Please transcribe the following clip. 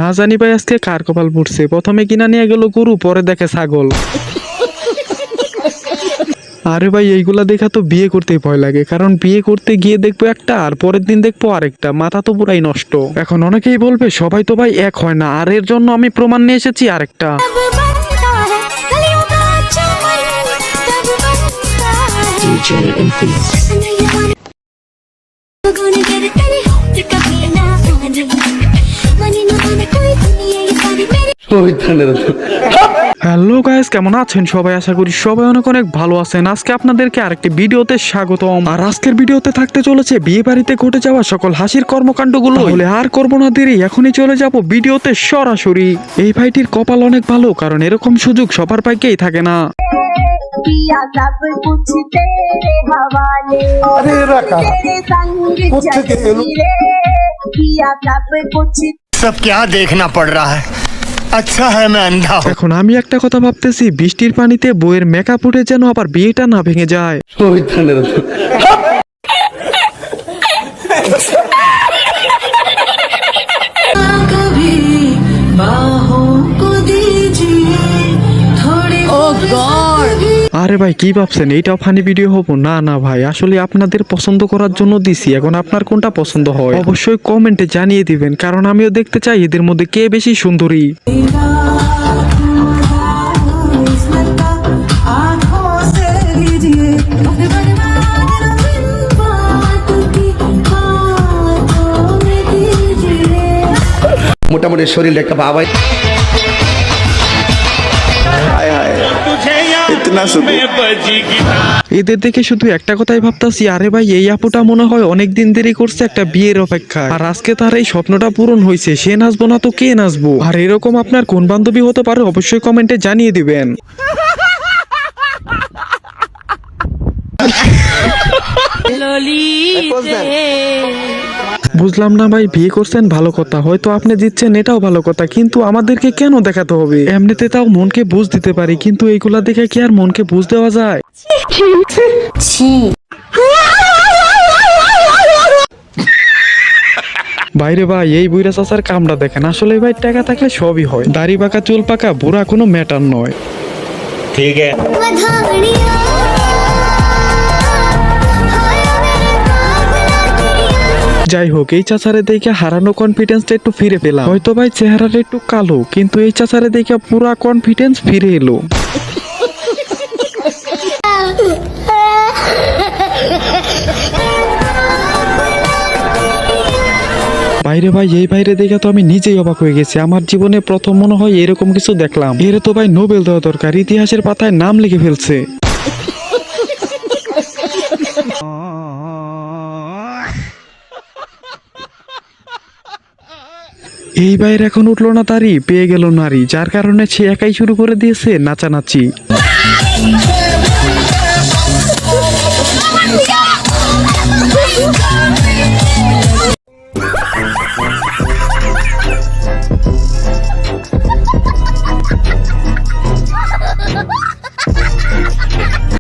না জানি ভাই আজকে কার কপাল পড়ছে, প্রথমে কিনা নিয়ে গেল গরু, পরে দেখে ছাগল। আরে ভাই এইগুলা দেখা তো বিয়ে করতেই ভয় লাগে, কারণ বিয়ে করতে গিয়ে দেখবো একটা আর পরের দিন দেখবো আরেকটা, মাথা তো পুরাই নষ্ট। এখন অনেকেই বলবে সবাই তো ভাই এক হয় না, আর এর জন্য আমি প্রমাণ নিয়ে এসেছি আরেকটা। হ্যালো গাইস, কেমন আছেন সবাই? আশা করি সবাই অনেক অনেক ভালো আছেন। আজকে আপনাদেরকে আরেকটি ভিডিওতে স্বাগতম। আর আজকের ভিডিওতে থাকতে চলেছে বিয়ে বাড়িতে ঘটে যাওয়া সকল হাসির কর্মকাণ্ডগুলো। তাহলে আর করবো না দেরি, এখনই চলে যাব ভিডিওতে সরাসরি। এই ভাইটির কপাল অনেক ভালো, কারণ এরকম সুযোগ সবার ভাগ্যেই থাকে না। किया सब कुछ तेरे हवाले, अरे रखा तेरे संग चले, किया सब कुछ। सब क्या देखना पड़ रहा है, अच्छा है मैं अंधा हूँ। এখন আমি একটা কথা ভাবতেছি, বৃষ্টির পানিতে বইয়ের মেকআপ উঠে যেন আবার বিয়েটা না ভেঙে যায়। আরে ভাই কি ভাবছেন এইটাও ফানি ভিডিও হবো? না না ভাই, আসলে আপনাদের পছন্দ করার জন্য দিছি। এখন আপনার কোনটা পছন্দ হয় অবশ্যই কমেন্টে জানিয়ে দিবেন, কারণ আমিও দেখতে চাই এদের মধ্যে কে বেশি সুন্দরী। মোটামুটি শরীর একটা বাবাই এদের দেখে শুধু একটা কথাই ভাবতাছি, আরে ভাই এই আপুটা মনে হয় অনেকদিন দেরি করছে একটা বিয়ের অপেক্ষা, আর আজকে তার এই স্বপ্নটা পূরণ হয়েছে। সে নাচবো না তো কে নাচবো? আর এরকম আপনার কোন বান্ধবী হতে পারে অবশ্যই কমেন্টে জানিয়ে দিবেন। বুঝলাম না ভাই, বিয়ে করছেন ভালো কথা, হয়তো আপনি জিতছেন এটাও ভালো কথা, কিন্তু আমাদেরকে কেন দেখাতে হবে? এমনিতে তাও মনকে বুঝ দিতে পারি, কিন্তু এইগুলা দেখে কি আর মনকে বুঝ দেওয়া যায়? বাইরে ভাই এই বুইরা চাচার কামড়া দেখেন, আসলে ভাই টাকা থাকলে সবই হয়। দাড়ি পাকা চুল পাকা বুড়া কোনো ম্যাটার নয়। ठीक है। যাই হোক, এই চাচারে দেখে হারানো কনফিডেন্সটা একটু ফিরে পেলাম। হয়তো ভাই চেহারাটা একটু কালো, কিন্তু এই চাচারে দেখে পুরা কনফিডেন্স ফিরে এলো। বাইরে ভাই এই বাইরে দেখে তো আমি নিজেই অবাক হয়ে গেছি। আমার জীবনে প্রথম মনে হয় এরকম কিছু দেখলাম। এর তো ভাই নোবেল দেওয়া দরকার, ইতিহাসের পাতায় নাম লিখে ফেলছে। এই বাইরে এখন উঠলো না তারি, পেয়ে গেল নারী, যার কারণে সে একাই শুরু করে দিয়েছে নাচানাচি।